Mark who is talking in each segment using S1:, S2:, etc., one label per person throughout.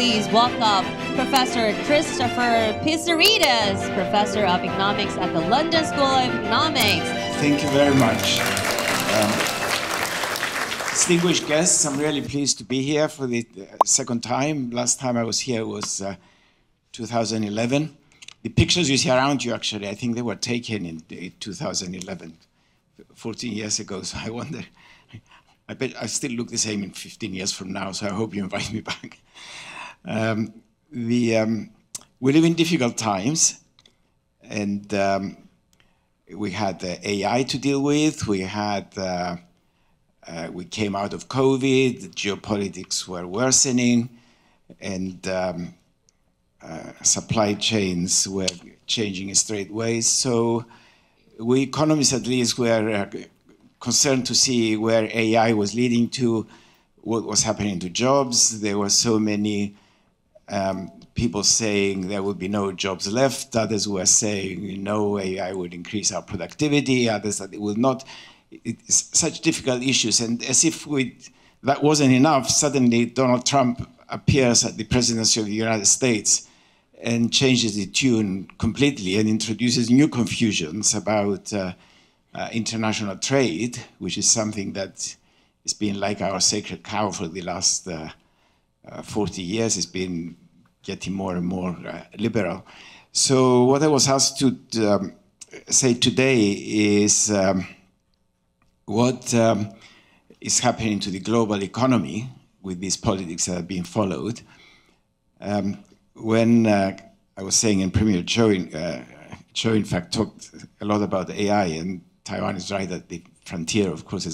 S1: please welcome Professor Christopher Pissarides, Professor of Economics at the London School of Economics.
S2: Thank you very much. Distinguished guests, I'm really pleased to be here for the second time. Last time I was here was 2011. The pictures you see around you, actually, I think they were taken in 2011, 14 years ago, so I wonder. I bet I still look the same in 15 years from now, so I hope you invite me back. We live in difficult times, and we had AI to deal with. We came out of COVID. The geopolitics were worsening, and supply chains were changing in straight ways. So we economists, at least, were concerned to see where AI was leading to, what was happening to jobs. There were so many people saying there would be no jobs left. Others were saying, no, AI would increase our productivity. Others that it will not. It's such difficult issues. And as if that wasn't enough, suddenly Donald Trump appears at the presidency of the United States and changes the tune completely and introduces new confusions about international trade, which is something that has been like our sacred cow for the last 40 years. It's been getting more and more liberal. So what I was asked to say today is what is happening to the global economy with these politics that are being followed. When I was saying in Premier Cho, in fact, talked a lot about AI, and Taiwan is right at the frontier, of course,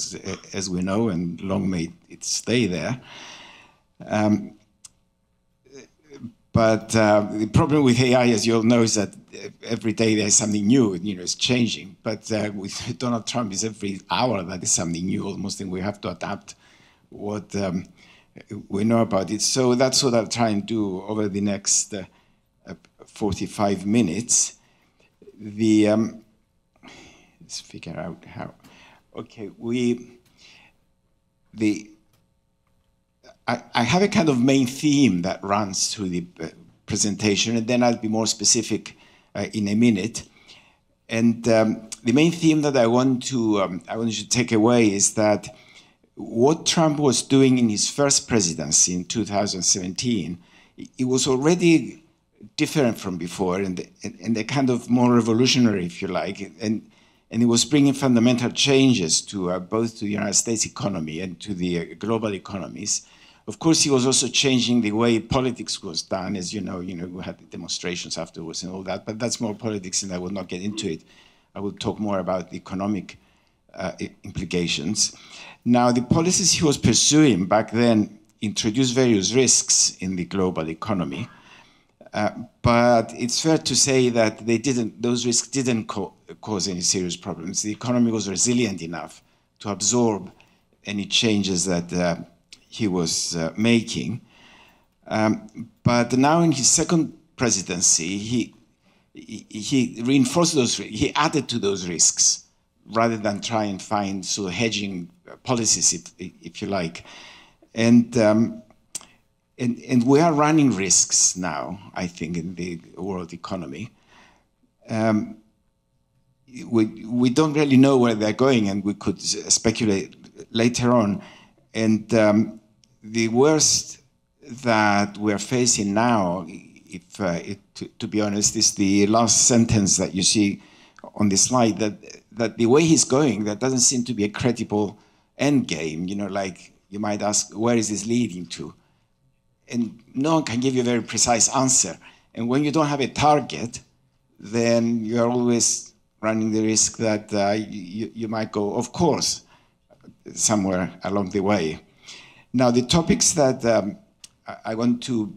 S2: as we know, and long may it stay there. But the problem with AI, as you all know, is that every day there's something new, it's changing. But with Donald Trump, it's every hour that is something new almost, and we have to adapt what we know about it. So that's what I'll try and do over the next 45 minutes. Let's figure out how. Okay, I have a kind of main theme that runs through the presentation, and then I'll be more specific in a minute. And the main theme that I want you to take away is that what Trump was doing in his first presidency in 2017, it was already different from before, and a kind of more revolutionary, if you like, and it was bringing fundamental changes to both to the United States economy and to the global economies. Of course, he was also changing the way politics was done. As you know, we had the demonstrations afterwards and all that, but that's more politics, and I will not get into it. I will talk more about the economic implications. Now, the policies he was pursuing back then introduced various risks in the global economy, but it's fair to say that those risks didn't cause any serious problems. The economy was resilient enough to absorb any changes that he was making. But now in his second presidency, he reinforced those risks. He added to those risks rather than try and find sort of hedging policies, if you like. And we are running risks now, I think, in the world economy. We don't really know where they're going, and we could speculate later on. And the worst that we're facing now, to be honest, is the last sentence that you see on the slide, that the way he's going, there doesn't seem to be a credible end game. Like you might ask, where is this leading to? And no one can give you a very precise answer. And when you don't have a target, then you're always running the risk that you might go, of course, somewhere along the way. Now, the topics that I want to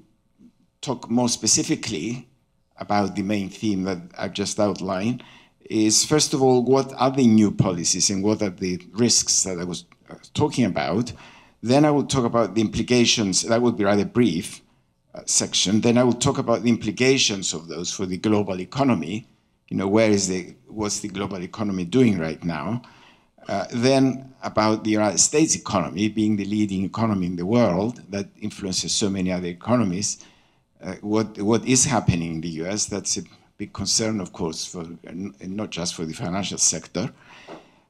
S2: talk more specifically about, the main theme that I've just outlined, is first of all, what are the new policies and what are the risks that I was talking about. Then I will talk about the implications. That will be rather brief section. Then I will talk about the implications of those for the global economy. What's the global economy doing right now? Then about the United States economy being the leading economy in the world that influences so many other economies. What is happening in the US, that's a big concern, of course, and not just for the financial sector.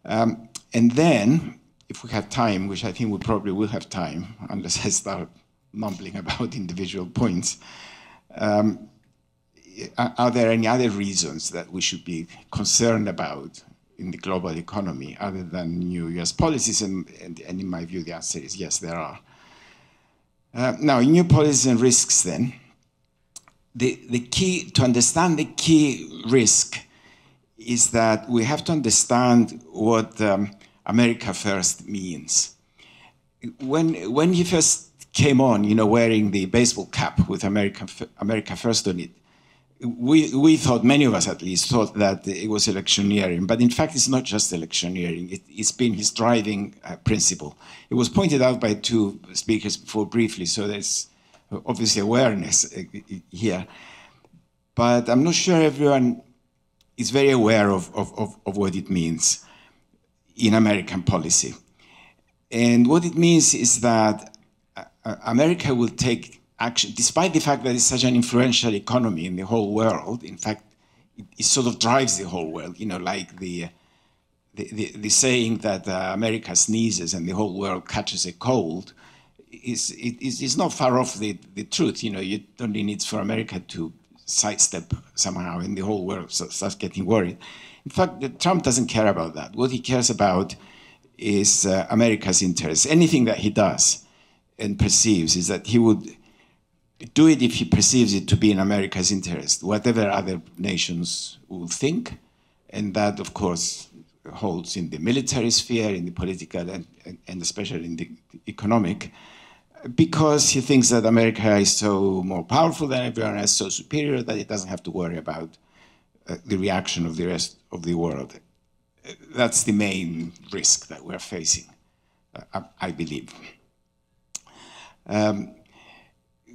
S2: And then, if we have time, which I think we probably will have time, unless I start mumbling about individual points, are there any other reasons that we should be concerned about in the global economy other than new US policies? And in my view, the answer is yes, there are. Now, in new policies and risks then, the key, to understand the key risk is that we have to understand what America First means. When he first came on, you know, wearing the baseball cap with America First on it, we thought, many of us at least, thought that it was electioneering. But in fact, it's not just electioneering. It's been his driving principle. It was pointed out by two speakers before briefly, so there's obviously awareness here. But I'm not sure everyone is very aware of what it means in American policy. And what it means is that America will take action, despite the fact that it's such an influential economy in the whole world. In fact, it sort of drives the whole world, you know, like the saying that America sneezes and the whole world catches a cold is not far off the truth. You know, you only need for America to sidestep somehow and the whole world starts getting worried. In fact, Trump doesn't care about that. What he cares about is America's interests. Anything that he does and perceives is that he would do it if he perceives it to be in America's interest, whatever other nations will think. And that, of course, holds in the military sphere, in the political, and especially in the economic, because he thinks that America is so more powerful than everyone else, so superior, that it doesn't have to worry about the reaction of the rest of the world. That's the main risk that we're facing, I believe.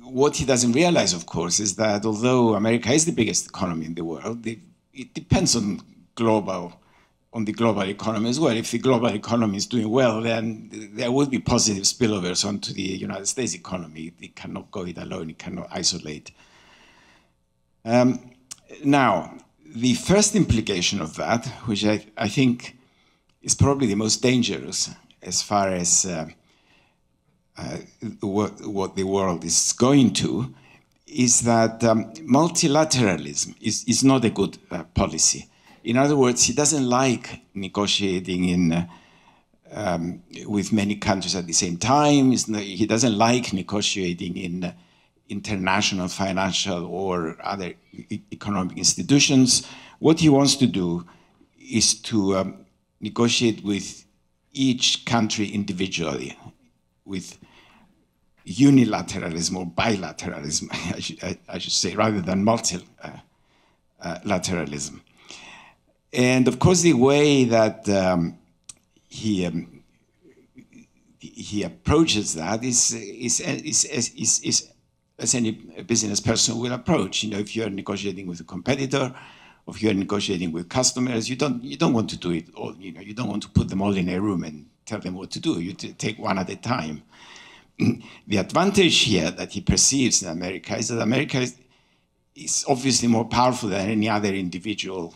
S2: What he doesn't realize, of course, is that although America is the biggest economy in the world, it depends on the global economy as well. If the global economy is doing well, then there will be positive spillovers onto the United States economy. It cannot go it alone, it cannot isolate. Now, the first implication of that, which I think is probably the most dangerous as far as what the world is going to, is that multilateralism is not a good policy. In other words, he doesn't like negotiating with many countries at the same time. He doesn't like negotiating in international financial or other economic institutions. What he wants to do is to negotiate with each country individually, with unilateralism or bilateralism, I should say, rather than multilateralism. And of course, the way that he approaches that is as any business person will approach. You know, if you're negotiating with a competitor, or if you're negotiating with customers, you don't want to do it all. You know, you don't want to put them all in a room and tell them what to do. You take one at a time. The advantage here that he perceives in America is that America is obviously more powerful than any other individual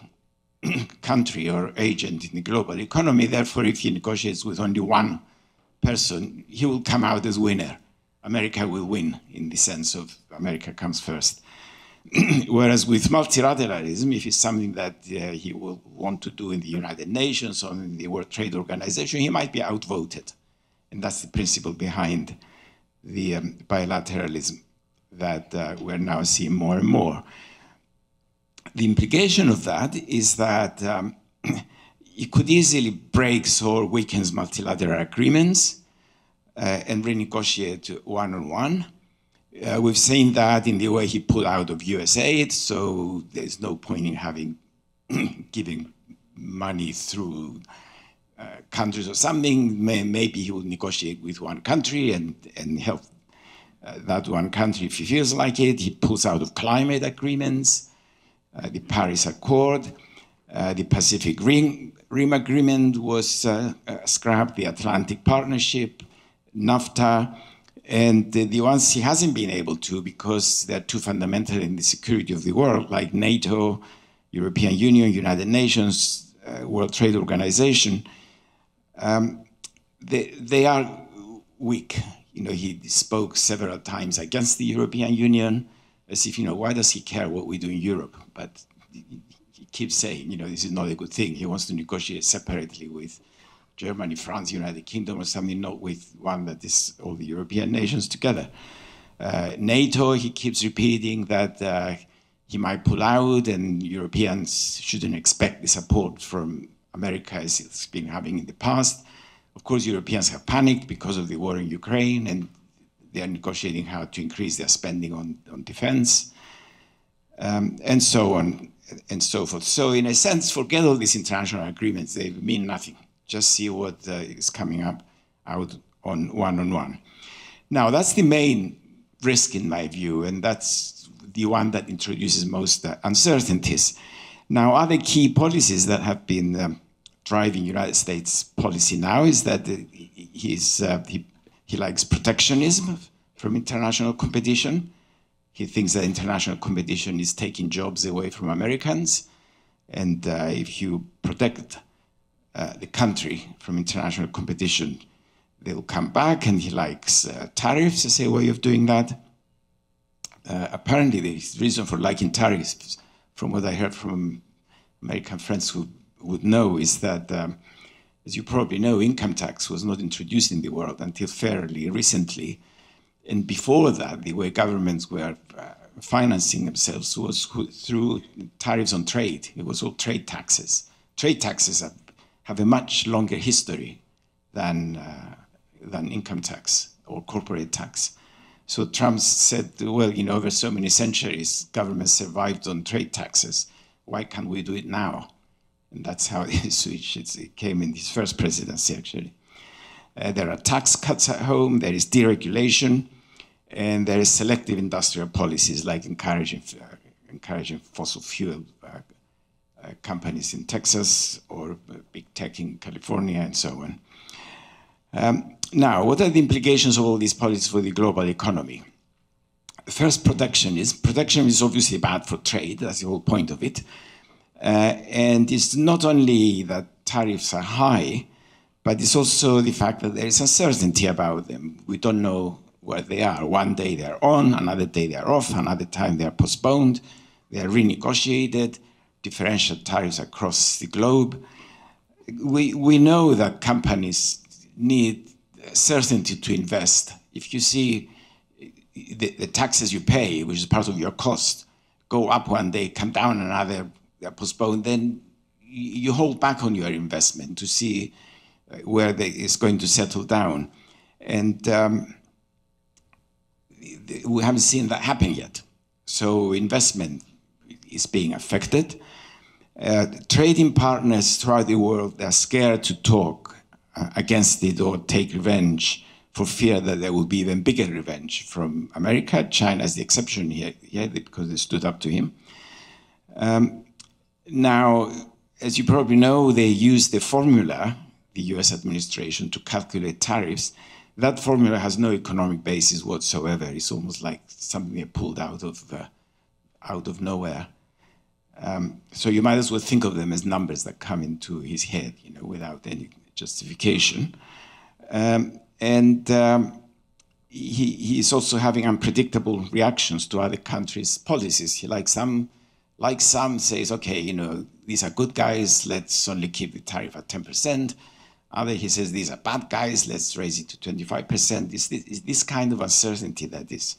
S2: country or agent in the global economy. Therefore, if he negotiates with only one person, he will come out as winner. America will win in the sense of America comes first. Whereas with multilateralism, if it's something that he will want to do in the United Nations or in the World Trade Organization, he might be outvoted. And that's the principle behind the bilateralism that we're now seeing more and more. The implication of that is that it could easily break or weakens multilateral agreements and renegotiate one-on-one. We've seen that in the way he pulled out of USAID, so there's no point in having giving money through countries or something. Maybe he will negotiate with one country and help that one country if he feels like it. He pulls out of climate agreements, the Paris Accord. The Pacific Rim Agreement was scrapped, the Atlantic Partnership, NAFTA, and the ones he hasn't been able to because they're too fundamental in the security of the world, like NATO, European Union, United Nations, World Trade Organization, they are weak. You know, he spoke several times against the European Union, as if, you know, why does he care what we do in Europe? But he keeps saying, you know, this is not a good thing. He wants to negotiate separately with Germany, France, United Kingdom, or something, not with one that is all the European nations together. NATO, he keeps repeating that he might pull out and Europeans shouldn't expect the support from America as it's been having in the past. Of course, Europeans have panicked because of the war in Ukraine, and they are negotiating how to increase their spending on defense, and so on and so forth. So in a sense, forget all these international agreements. They mean nothing. Just see what is coming out on one-on-one. Now, that's the main risk in my view, and that's the one that introduces most uncertainties. Now, other key policies that have been driving United States policy now is that he likes protectionism from international competition. He thinks that international competition is taking jobs away from Americans, and if you protect the country from international competition, they'll come back, and he likes tariffs as a way of doing that. Apparently, the reason for liking tariffs, from what I heard from American friends who would know, is that, as you probably know, income tax was not introduced in the world until fairly recently. And before that, the way governments were financing themselves was through tariffs on trade. It was all trade taxes. Trade taxes have a much longer history than income tax or corporate tax. So Trump said, well, you know, over so many centuries, governments survived on trade taxes. Why can't we do it now? And that's how it switched. It came in his first presidency, actually. There are tax cuts at home, there is deregulation, and there is selective industrial policies like encouraging fossil fuel companies in Texas or big tech in California and so on. Now, what are the implications of all these policies for the global economy? First, protectionism. Protectionism is obviously bad for trade, that's the whole point of it. And it's not only that tariffs are high, but it's also the fact that there is uncertainty about them. We don't know where they are. One day they're on, another day they're off, another time they're postponed, they're renegotiated, differential tariffs across the globe. We know that companies need certainty to invest. If you see the taxes you pay, which is part of your cost, go up one day, come down another, they're postponed, then you hold back on your investment to see where it's going to settle down. And we haven't seen that happen yet. So investment is being affected. Trading partners throughout the world are scared to talk against it or take revenge for fear that there will be even bigger revenge from America. China is the exception here because they stood up to him. Now, as you probably know, they used the formula, the US administration, to calculate tariffs. That formula has no economic basis whatsoever. It's almost like something they pulled out of nowhere. So you might as well think of them as numbers that come into his head, you know, without any justification. He is also having unpredictable reactions to other countries' policies. He, like some says, okay, you know, these are good guys, let's only keep the tariff at 10%. Other, he says, these are bad guys, let's raise it to 25%. It's this kind of uncertainty that is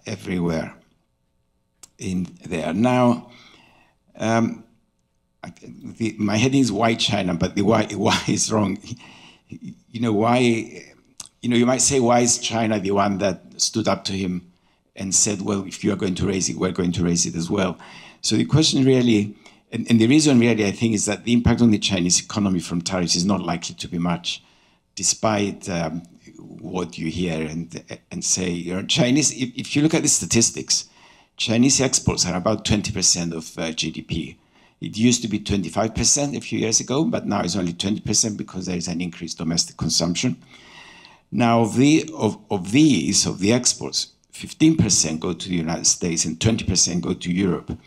S2: everywhere in there. Now, my heading is why China, but the why is wrong. You know, why, you know, you might say, why is China the one that stood up to him and said, well, if you are going to raise it, we're going to raise it as well. So the question really, and the reason really, I think, is that the impact on the Chinese economy from tariffs is not likely to be much, despite what you hear and say. You know, Chinese, if you look at the statistics, Chinese exports are about 20% of GDP. It used to be 25% a few years ago, but now it's only 20% because there is an increased domestic consumption. Now, of the exports, 15% go to the United States and 20% go to Europe.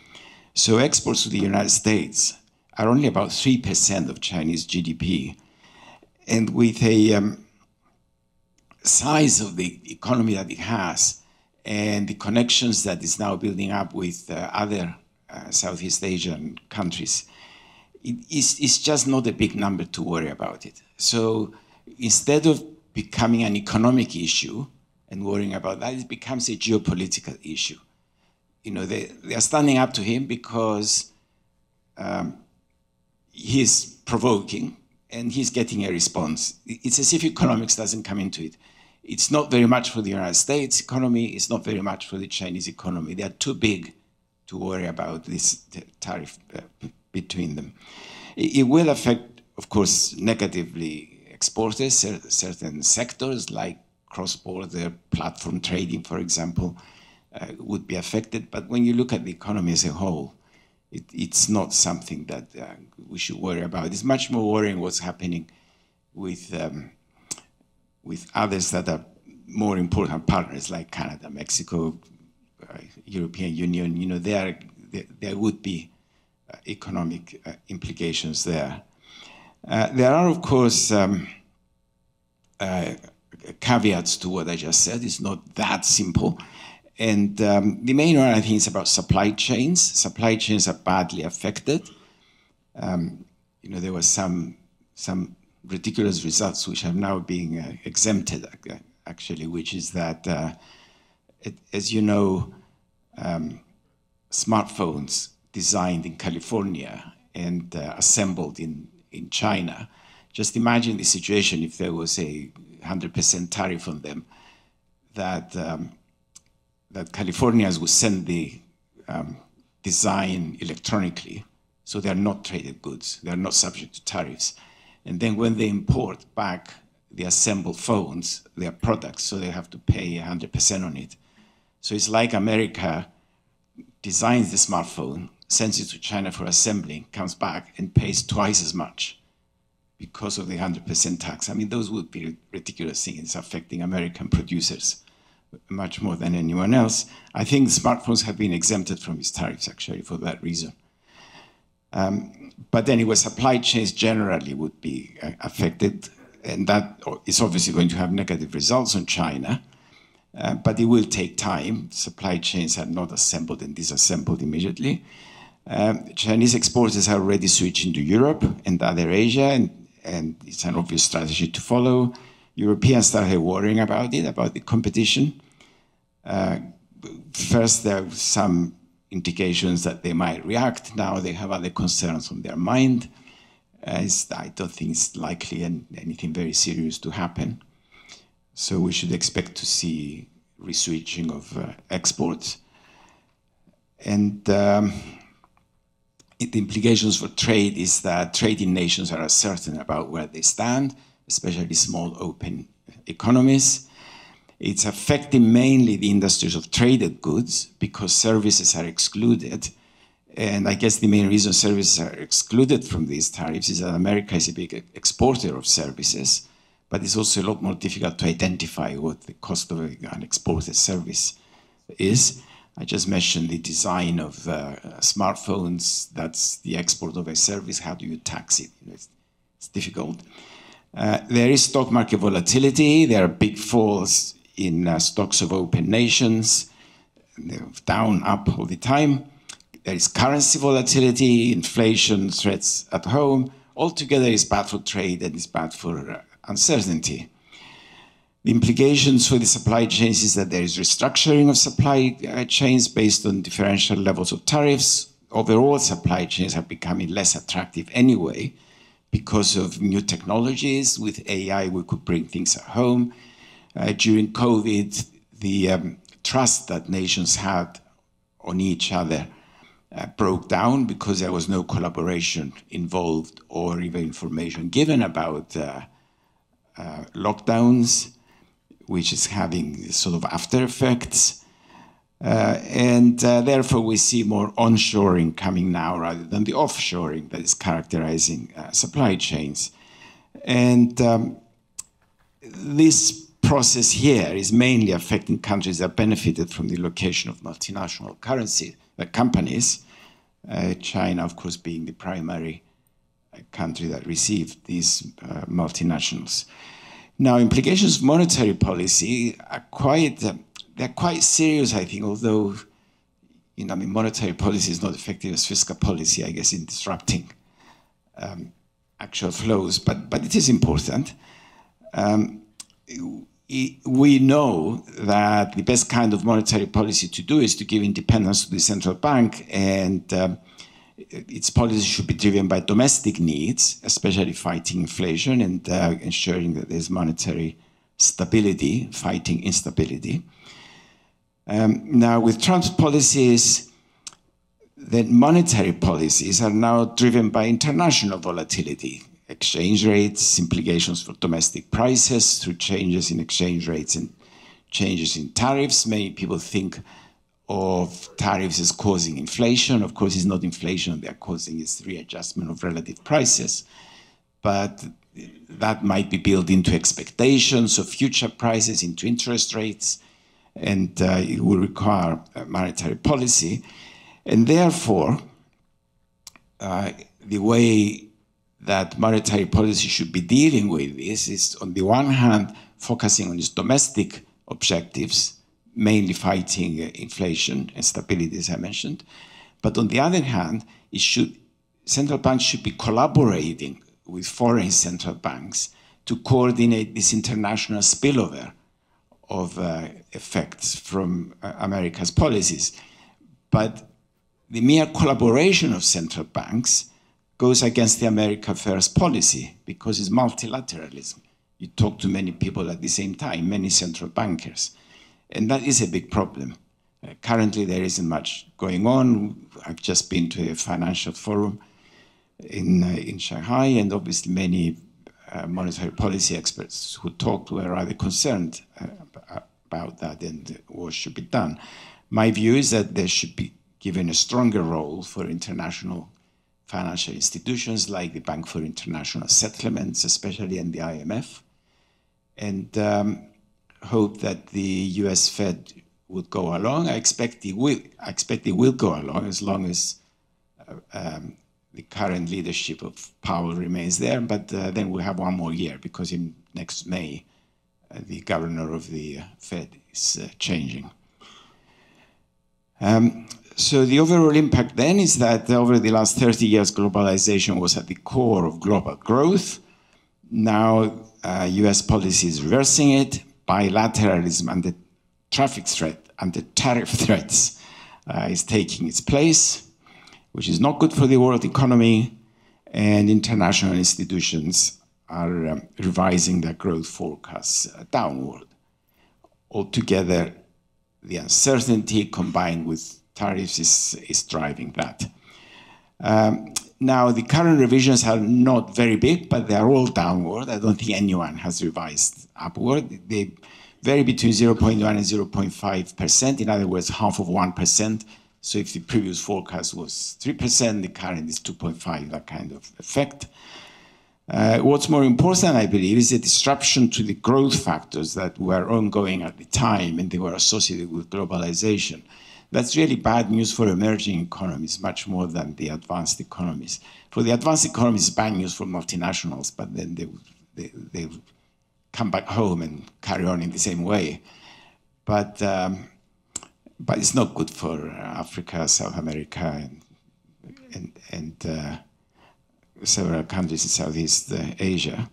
S2: So exports to the United States are only about 3% of Chinese GDP. And with a size of the economy that it has and the connections that it's now building up with other Southeast Asian countries, it's just not a big number to worry about it. So instead of becoming an economic issue and worrying about that, it becomes a geopolitical issue. You know, they are standing up to him because he's provoking and he's getting a response. It's as if economics doesn't come into it. It's not very much for the United States economy. It's not very much for the Chinese economy. They are too big to worry about this tariff between them. It will affect, of course, negatively exporters, certain sectors like cross-border platform trading, for example, would be affected. But when you look at the economy as a whole, it's not something that we should worry about. It's much more worrying what's happening with others that are more important partners like Canada, Mexico, European Union. You know, there would be economic implications there. There are, of course, caveats to what I just said. It's not that simple. And the main one, I think, is about supply chains. Supply chains are badly affected. You know, there were some ridiculous results which are now being exempted, actually, which is that, as you know, smartphones designed in California and assembled in China. Just imagine the situation if there was a 100% tariff on them, that Californians would send the design electronically, so they're not traded goods, they're not subject to tariffs. And then when they import back the assembled phones, their products, so they have to pay 100% on it. So it's like America designs the smartphone, sends it to China for assembly, comes back and pays twice as much because of the 100% tax. I mean, those would be ridiculous things affecting American producers much more than anyone else. I think smartphones have been exempted from these tariffs, actually, for that reason. But anyway, supply chains generally would be affected, and that is obviously going to have negative results on China, but it will take time. Supply chains are not assembled and disassembled immediately. Chinese exporters are already switching to Europe and other Asia, and it's an obvious strategy to follow. Europeans started worrying about it, about the competition. First, there were some indications that they might react. Now they have other concerns on their mind. I don't think it's likely anything very serious to happen. So we should expect to see reswitching of exports. And the implications for trade is that trading nations are uncertain about where they stand, especially small open economies. It's affecting mainly the industries of traded goods because services are excluded. And I guess the main reason services are excluded from these tariffs is that America is a big exporter of services, but it's also a lot more difficult to identify what the cost of an exported service is. I just mentioned the design of smartphones. That's the export of a service. How do you tax it? You know, it's difficult. There is stock market volatility. There are big falls in stocks of open nations. They're down, up all the time. There is currency volatility, inflation threats at home. Altogether, it's bad for trade and it's bad for uncertainty. The implications for the supply chains is that there is restructuring of supply chains based on differential levels of tariffs. Overall, supply chains are becoming less attractive anyway because of new technologies. With AI, we could bring things at home. During COVID, the trust that nations had on each other broke down because there was no collaboration involved or even information given about lockdowns, which is having sort of after effects. Therefore, we see more onshoring coming now rather than the offshoring that is characterizing supply chains. And this process here is mainly affecting countries that benefited from the location of multinational currency companies, China, of course, being the primary country that received these multinationals. Now, implications of monetary policy are they're quite serious, I think, although, monetary policy is not effective as fiscal policy, I guess, in disrupting actual flows, but it is important. We know that the best kind of monetary policy to do is to give independence to the central bank, and its policy should be driven by domestic needs, especially fighting inflation and ensuring that there's monetary stability, fighting instability. Now, with Trump's policies, the monetary policies are now driven by international volatility, exchange rates, implications for domestic prices through changes in exchange rates and changes in tariffs. Many people think of tariffs as causing inflation. Of course, it's not inflation they're causing, it's readjustment of relative prices. But that might be built into expectations of future prices, into interest rates, and it will require monetary policy. And therefore, the way that monetary policy should be dealing with this is, on the one hand, focusing on its domestic objectives, mainly fighting inflation and stability, as I mentioned. But on the other hand, central banks should be collaborating with foreign central banks to coordinate this international spillover of effects from America's policies. But the mere collaboration of central banks goes against the America First policy because it's multilateralism. You talk to many people at the same time, many central bankers. And that is a big problem. Currently, there isn't much going on. I've just been to a financial forum in Shanghai, and obviously many monetary policy experts who talked were rather concerned about that and what should be done. My view is that there should be given a stronger role for international financial institutions like the Bank for International Settlements, especially, and the IMF, and hope that the US Fed would go along. I expect it will go along as long as the current leadership of Powell remains there, but then we'll have one more year because in next May, the governor of the Fed is changing. So the overall impact then is that over the last 30 years, globalization was at the core of global growth. Now, US policy is reversing it. Bilateralism under tariff threats is taking its place, which is not good for the world economy, and international institutions are revising their growth forecasts downward. Altogether, the uncertainty combined with tariffs is driving that. Now, the current revisions are not very big, but they are all downward. I don't think anyone has revised upward. They vary between 0.1 and 0.5%, in other words, half of 1%. So if the previous forecast was 3%, the current is 2.5, that kind of effect. What's more important, I believe, is the disruption to the growth factors that were ongoing at the time, and they were associated with globalization. That's really bad news for emerging economies, much more than the advanced economies. For the advanced economies, it's bad news for multinationals, but then they come back home and carry on in the same way. But it's not good for Africa, South America, and several countries in Southeast Asia.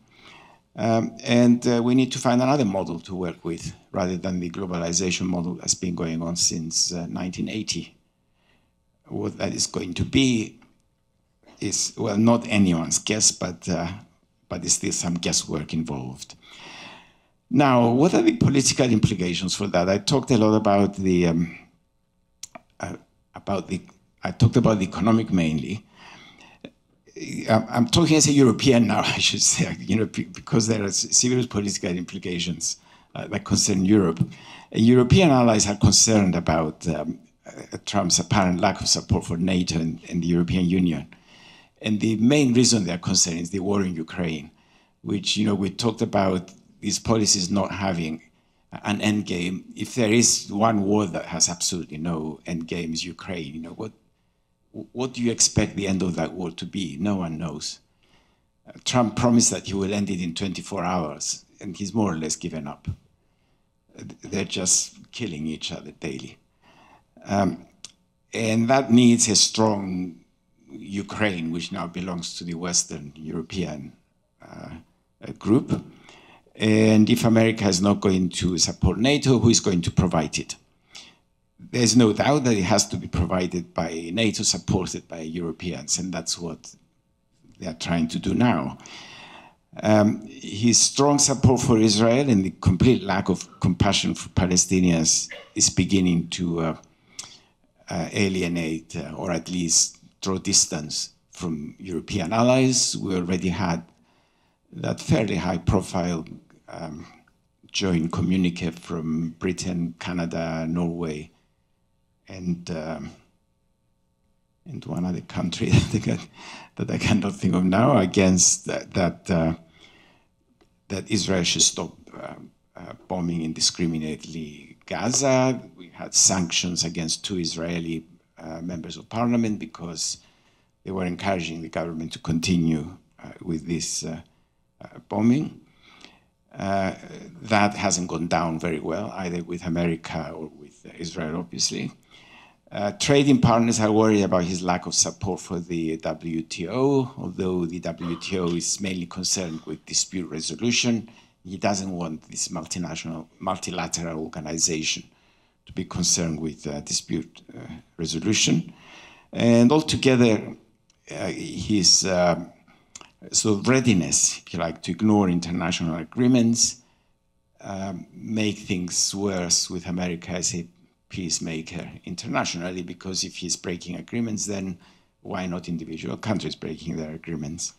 S2: We need to find another model to work with rather than the globalization model that's been going on since 1980. What that is going to be is, well, not anyone's guess, but there's still some guesswork involved. Now, what are the political implications for that? I talked a lot about I talked about the economic mainly. I'm talking as a European now, I should say, because there are serious political implications that concern Europe. And European allies are concerned about Trump's apparent lack of support for NATO and the European Union. And the main reason they are concerned is the war in Ukraine, which, we talked about these policies not having an end game. If there is one war that has absolutely no end game, is Ukraine. What do you expect the end of that war to be? No one knows. Trump promised that he will end it in 24 hours, and he's more or less given up. They're just killing each other daily. And that needs a strong Ukraine, which now belongs to the Western European group. And if America is not going to support NATO, who is going to provide it? There's no doubt that it has to be provided by NATO, supported by Europeans, and that's what they are trying to do now. His strong support for Israel and the complete lack of compassion for Palestinians is beginning to alienate or at least draw distance from European allies. We already had that fairly high-profile joint communique from Britain, Canada, Norway, and one other country that I cannot think of now, against that Israel should stop bombing indiscriminately Gaza. We had sanctions against 2 Israeli members of parliament because they were encouraging the government to continue with this bombing. That hasn't gone down very well, either with America or with Israel, obviously. Trading partners are worried about his lack of support for the WTO, although the WTO is mainly concerned with dispute resolution. He doesn't want this multilateral organization to be concerned with dispute resolution. And altogether, his sort of readiness, if you like, to ignore international agreements, make things worse with America as a peacemaker internationally, because if he's breaking agreements, then why not individual countries breaking their agreements?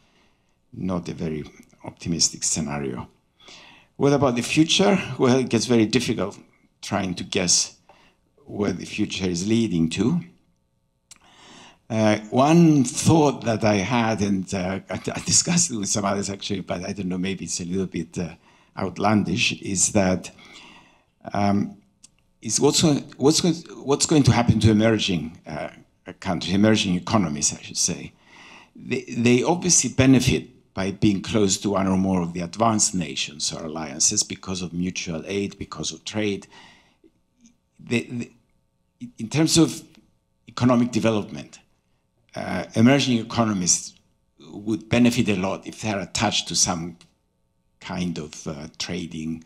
S2: Not a very optimistic scenario. What about the future? Well, it gets very difficult trying to guess where the future is leading to. One thought that I had, and I discussed it with some others actually, but I don't know, maybe it's a little bit outlandish, is that is what's going to happen to emerging countries, emerging economies, I should say. They obviously benefit by being close to one or more of the advanced nations or alliances because of mutual aid, because of trade. In terms of economic development, emerging economies would benefit a lot if they're attached to some kind of trading,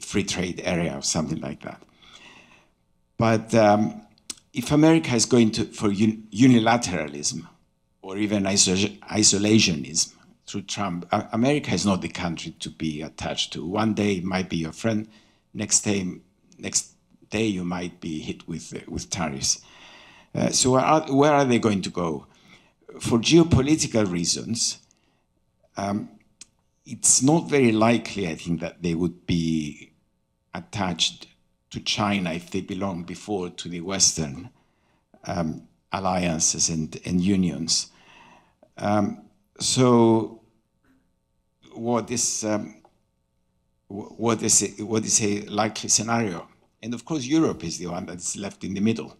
S2: free trade area or something like that. But if America is going for unilateralism or even isolationism through Trump, America is not the country to be attached to. One day it might be your friend, next day you might be hit with tariffs. So where are they going to go? For geopolitical reasons, it's not very likely, I think, that they would be attached to China if they belonged before to the Western alliances and unions. So what is a likely scenario? And of course, Europe is the one that's left in the middle.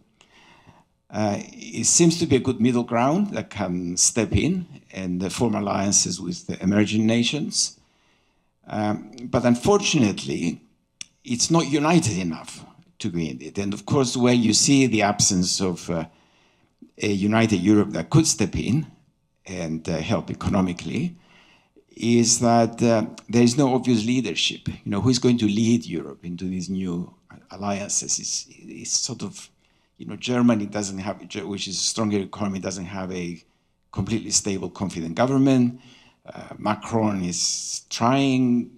S2: It seems to be a good middle ground that can step in and form alliances with the emerging nations. But unfortunately, it's not united enough to be in it. And of course, where you see the absence of a united Europe that could step in and help economically, is that there is no obvious leadership. Who is going to lead Europe into these new alliances? It's sort of, Germany doesn't have, which is a stronger economy, doesn't have a completely stable, confident government. Macron is trying.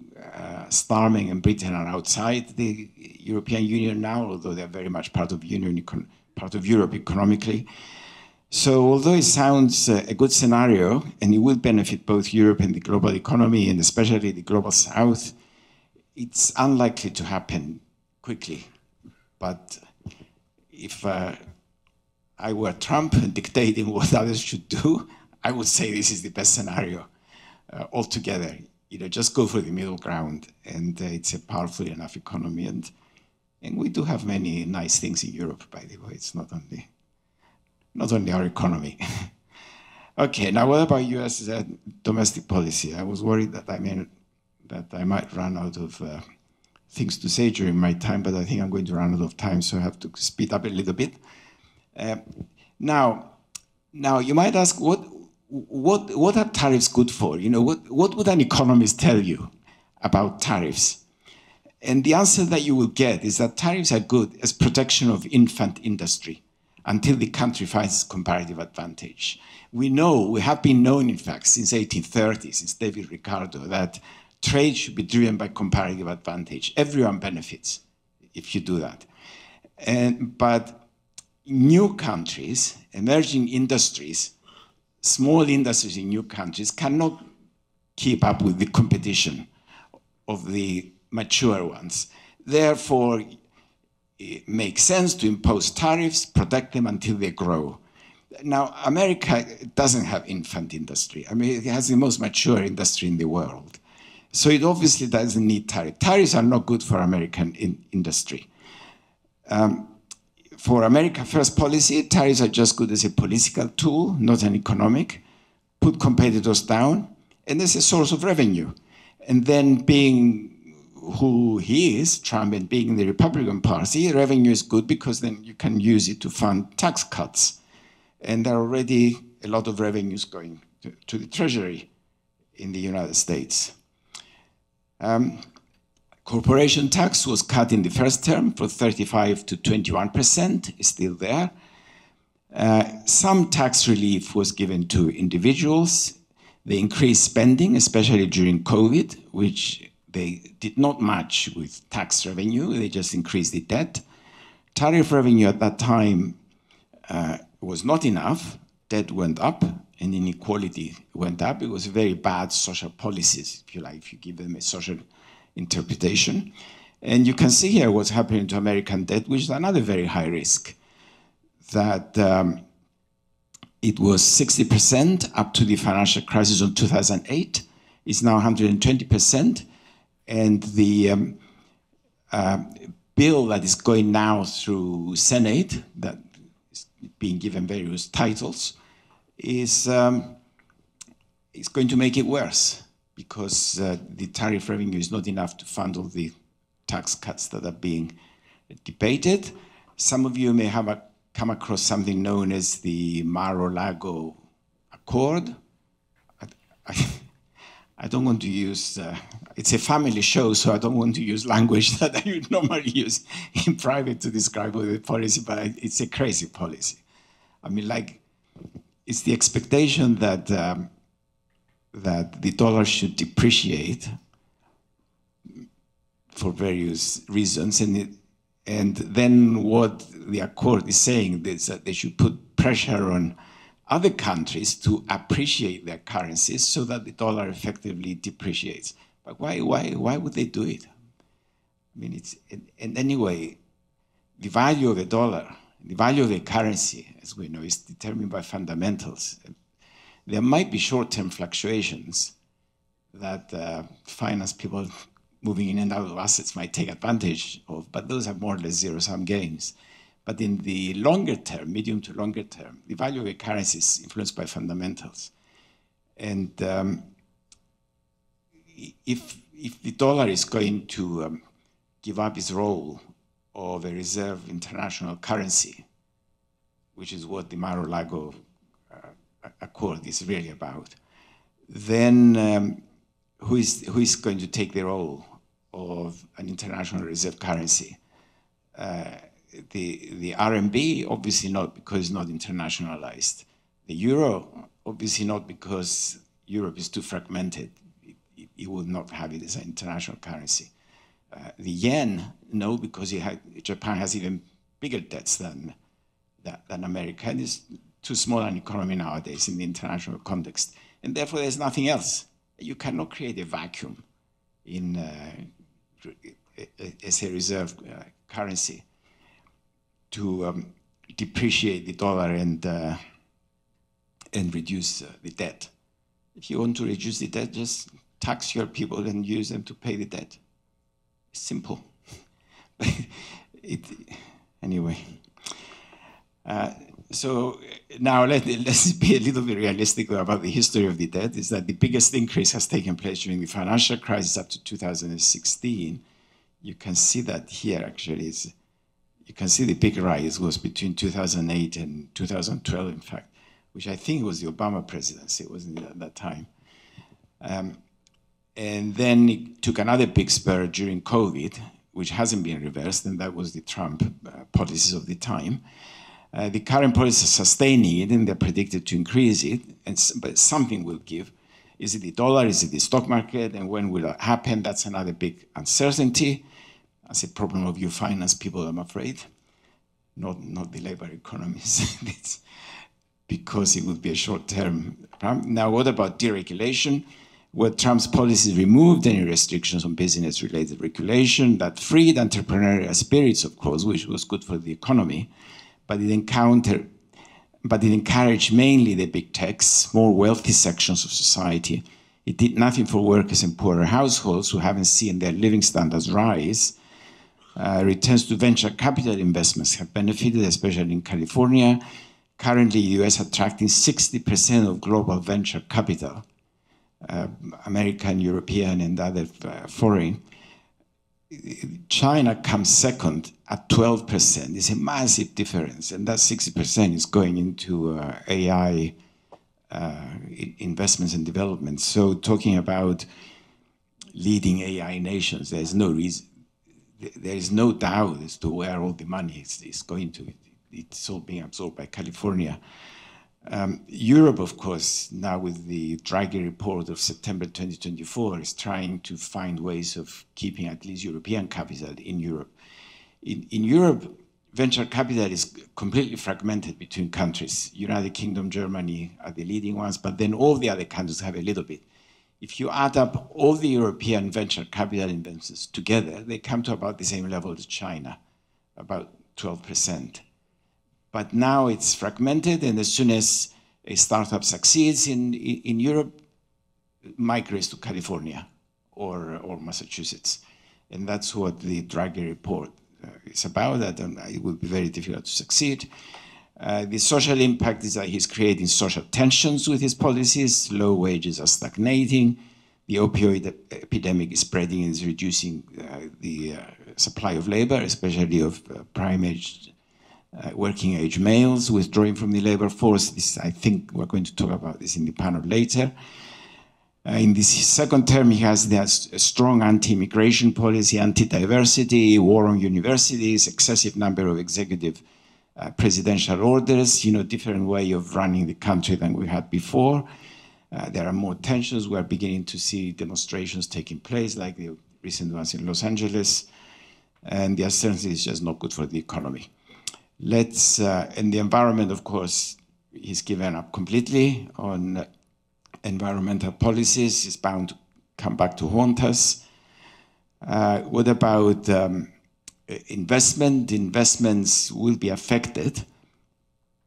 S2: Starmer and Britain are outside the European Union now, although they're very much part of Europe economically. So although it sounds a good scenario, and it will benefit both Europe and the global economy, and especially the global South, it's unlikely to happen quickly. But if I were Trump and dictating what others should do, I would say this is the best scenario altogether. Just go for the middle ground, and it's a powerful enough economy, and we do have many nice things in Europe, by the way. It's not only our economy. Okay, now what about U.S. Domestic policy? I was worried that I might run out of things to say during my time, but I think I'm going to run out of time, so I have to speed up a little bit. Now you might ask, what are tariffs good for? What would an economist tell you about tariffs? And the answer that you will get is that tariffs are good as protection of infant industry until the country finds comparative advantage. We have been known, in fact, since 1830, since David Ricardo, that trade should be driven by comparative advantage. Everyone benefits if you do that. But new countries, emerging industries, small industries in new countries cannot keep up with the competition of the mature ones. Therefore, it makes sense to impose tariffs, protect them until they grow. Now, America doesn't have infant industry. I mean, it has the most mature industry in the world. So it obviously doesn't need tariffs. Tariffs are not good for American industry. For America First policy, tariffs are just good as a political tool, not an economic. Put competitors down, and there's a source of revenue. And then being who he is, Trump, and being in the Republican Party, revenue is good because then you can use it to fund tax cuts. And there are already a lot of revenues going to the Treasury in the United States. Corporation tax was cut in the first term from 35% to 21%, it's still there. Some tax relief was given to individuals. They increased spending, especially during COVID, which they did not match with tax revenue. They just increased the debt. Tariff revenue at that time was not enough. Debt went up and inequality went up. It was very bad social policies, if you like, if you give them a social interpretation. And you can see here what's happening to American debt, which is another very high risk, that it was 60% up to the financial crisis of 2008. It's now 120%. And the bill that is going now through Senate, that is being given various titles, is going to make it worse, because the tariff revenue is not enough to fund all the tax cuts that are being debated. Some of you may have come across something known as the Maro Lago Accord. I don't want to use, it's a family show, so I don't want to use language that I would normally use in private to describe the policy, but it's a crazy policy. I mean, like, it's the expectation that that the dollar should depreciate for various reasons, and then what the accord is saying is that they should put pressure on other countries to appreciate their currencies so that the dollar effectively depreciates. But why would they do it? I mean, and anyway, the value of the dollar, the value of the currency, as we know, is determined by fundamentals. There might be short-term fluctuations that finance people moving in and out of assets might take advantage of, but those are more or less zero-sum games. But in the longer term, medium to longer term, the value of a currency is influenced by fundamentals. And if the dollar is going to give up its role of a reserve international currency, which is what the Mar-a-Lago Accord is really about, then who is going to take the role of an international reserve currency? The RMB, obviously not, because it's not internationalized. The euro, obviously not, because Europe is too fragmented. It would not have it as an international currency. The yen, no, because Japan has even bigger debts than America, and it's too small an economy nowadays in the international context. And therefore, there's nothing else. You cannot create a vacuum in as a reserve currency to depreciate the dollar and reduce the debt. If you want to reduce the debt, just tax your people and use them to pay the debt. It's simple. Anyway. So now let's be a little bit realistic about the history of the debt. Is that the biggest increase has taken place during the financial crisis up to 2016. You can see that here actually. You can see the big rise was between 2008 and 2012, in fact, which I think was the Obama presidency, wasn't it, at that time? And then it took another big spur during COVID, which hasn't been reversed, and that was the Trump policies of the time. The current policies are sustaining it, and they're predicted to increase it, but something will give. Is it the dollar? Is it the stock market? And when will that happen? That's another big uncertainty. That's a problem of you finance people, I'm afraid, not the labor economists. It's because it would be a short-term problem. Now, what about deregulation? Well, Trump's policies removed any restrictions on business-related regulation that freed entrepreneurial spirits, of course, which was good for the economy, but it encouraged mainly the big techs, more wealthy sections of society. It did nothing for workers and poorer households who haven't seen their living standards rise. Returns to venture capital investments have benefited, especially in California. Currently, the US attracting 60% of global venture capital, American, European, and other foreign. China comes second at 12%. It's a massive difference, and that 60% is going into AI investments and development. So talking about leading AI nations, there is no reason, there is no doubt as to where all the money is going to. It's all being absorbed by California. Europe, of course, now with the Draghi report of September 2024, is trying to find ways of keeping at least European capital in Europe. In Europe, venture capital is completely fragmented between countries. United Kingdom, Germany are the leading ones, but then all the other countries have a little bit. If you add up all the European venture capital investments together, they come to about the same level as China, about 12%. But now it's fragmented, and as soon as a startup succeeds in Europe, it migrates to California or Massachusetts. And that's what the Draghi report is about, that it will be very difficult to succeed. The social impact is that he's creating social tensions with his policies. Low wages are stagnating. The opioid epidemic is spreading and is reducing the supply of labor, especially of prime-age working age males withdrawing from the labor force. This, I think we're going to talk about this in the panel later. In this second term, he has a strong anti-immigration policy, anti-diversity, war on universities, excessive number of executive presidential orders, different way of running the country than we had before. There are more tensions. We're beginning to see demonstrations taking place, like the recent ones in Los Angeles. And the uncertainty is just not good for the economy. And the environment, of course, he's given up completely on environmental policies. It's bound to come back to haunt us. What about investment? Investments will be affected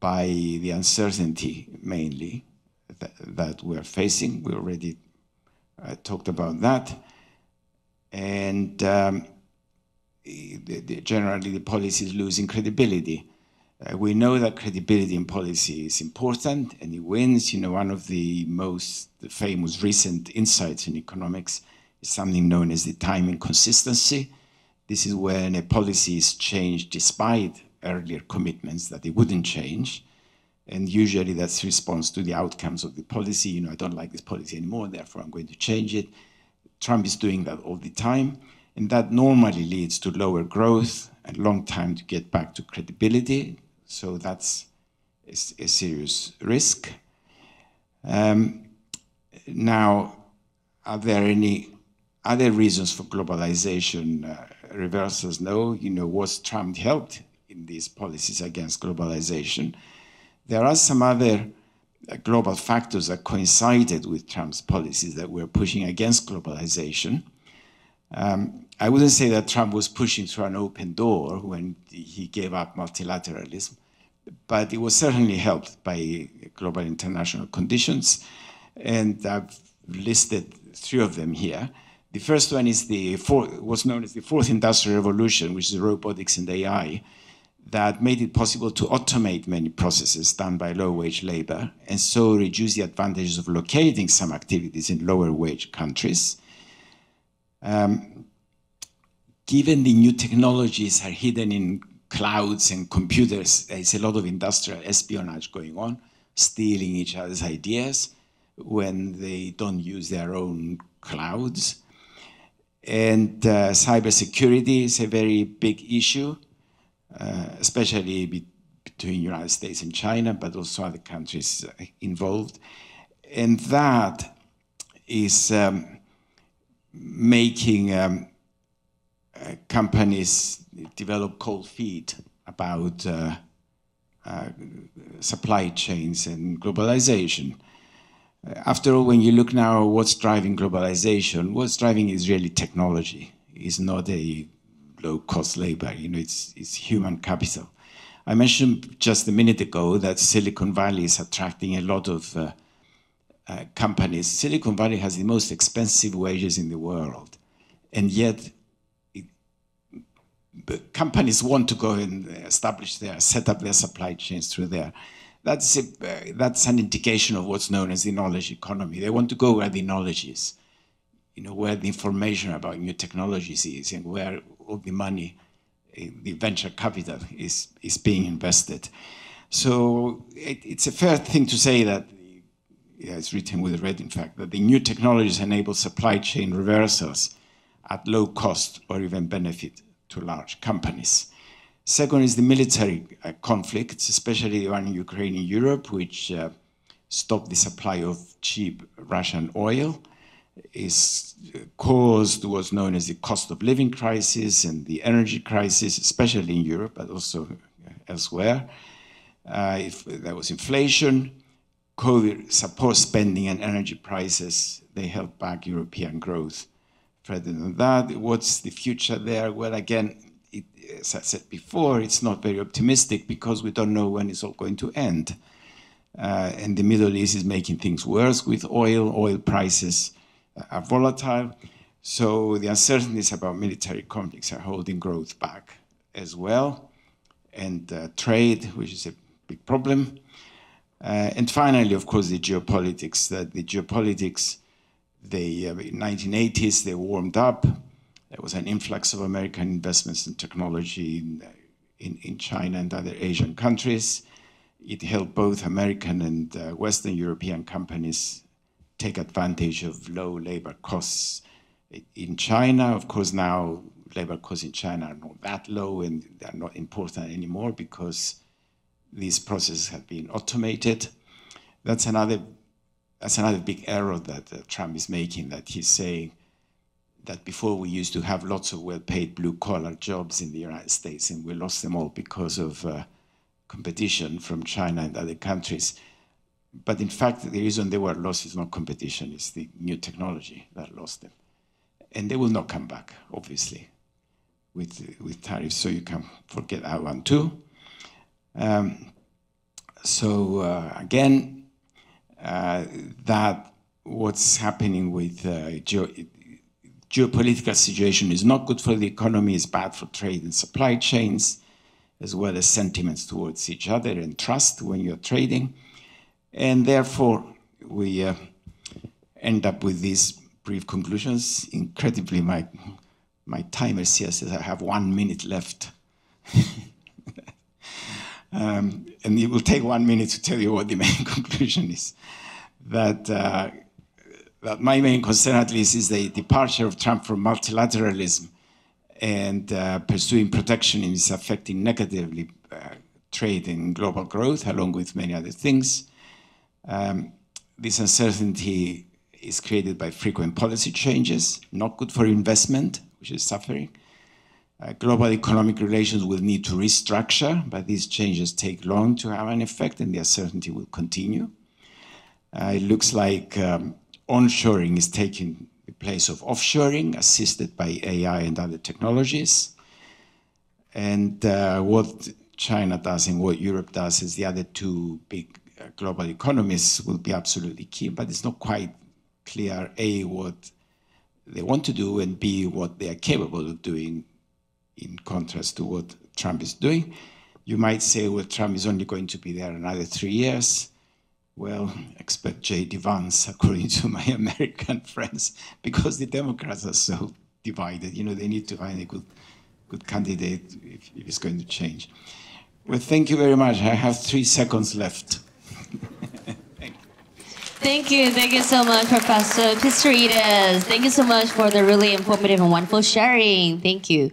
S2: by the uncertainty, mainly, that we're facing. We already talked about that. And generally, the policy is losing credibility. We know that credibility in policy is important, and it wins. One of the most famous recent insights in economics is something known as the timing consistency. This is when a policy is changed despite earlier commitments that it wouldn't change. And usually that's response to the outcomes of the policy. I don't like this policy anymore, therefore I'm going to change it. Trump is doing that all the time. And that normally leads to lower growth and long time to get back to credibility. So that's a serious risk. Now, are there any other reasons for globalization reversals? No. Was Trump helped in these policies against globalization? There are some other global factors that coincided with Trump's policies that were pushing against globalization. I wouldn't say that Trump was pushing through an open door when he gave up multilateralism, but it was certainly helped by global international conditions. And I've listed 3 of them here. The first one is what's known as the fourth industrial revolution, which is robotics and AI, that made it possible to automate many processes done by low-wage labor, and so reduce the advantages of locating some activities in lower-wage countries. Given the new technologies are hidden in clouds and computers, there's a lot of industrial espionage going on, stealing each other's ideas when they don't use their own clouds. And cybersecurity is a very big issue, especially between the United States and China, but also other countries involved. And that is making companies develop cold feet about supply chains and globalization. After all, when you look now at what's driving globalization, what's driving is really technology. It's not a low-cost labor, it's human capital. I mentioned just a minute ago that Silicon Valley is attracting a lot of companies. Silicon Valley has the most expensive wages in the world, and yet companies want to go and set up their supply chains through there. That's an indication of what's known as the knowledge economy. They want to go where the knowledge is, where the information about new technologies is, and where all the money, the venture capital is being invested. So it's a fair thing to say that, it's written with red, in fact, that the new technologies enable supply chain reversals at low cost or even benefit to large companies. Second is the military conflicts, especially the one in Ukraine and Europe, which stopped the supply of cheap Russian oil, is caused what's known as the cost of living crisis and the energy crisis, especially in Europe, but also elsewhere. If there was inflation, COVID support spending and energy prices, they held back European growth. Further than that, what's the future there? Well, again, as I said before, it's not very optimistic because we don't know when it's all going to end. And the Middle East is making things worse with oil. Oil prices are volatile. So the uncertainties about military conflicts are holding growth back as well. And trade, which is a big problem. And finally, of course, the geopolitics. The 1980s, they warmed up. There was an influx of American investments in technology in China and other Asian countries. It helped both American and Western European companies take advantage of low labor costs in China. Of course, now labor costs in China are not that low and they're not important anymore because these processes have been automated. That's another big error that Trump is making, that he's saying that before we used to have lots of well-paid blue-collar jobs in the United States, and we lost them all because of competition from China and other countries. But in fact, the reason they were lost is not competition, it's the new technology that lost them. And they will not come back, obviously, with tariffs, so you can forget that one too. Again, that what's happening with geopolitical situation is not good for the economy, it's bad for trade and supply chains, as well as sentiments towards each other and trust when you're trading. And therefore, we end up with these brief conclusions. Incredibly, my timer here says I have 1 minute left. And it will take 1 minute to tell you what the main conclusion is. That my main concern, at least, is the departure of Trump from multilateralism and pursuing protectionism is affecting negatively trade and global growth, along with many other things. This uncertainty is created by frequent policy changes, not good for investment, which is suffering. Global economic relations will need to restructure, but these changes take long to have an effect, and the uncertainty will continue. It looks like onshoring is taking the place of offshoring, assisted by AI and other technologies. And what China does and what Europe does as the other two big global economies will be absolutely key, but it's not quite clear, A, what they want to do, and B, what they are capable of doing in contrast to what Trump is doing. You might say, well, Trump is only going to be there another 3 years. Well, expect J.D. Vance, according to my American friends, because the Democrats are so divided. You know, they need to find a good candidate if it's going to change. Well, thank you very much. I have 3 seconds left.
S1: Thank you so much, Professor Pissarides. Thank you so much for the really informative and wonderful sharing. Thank you.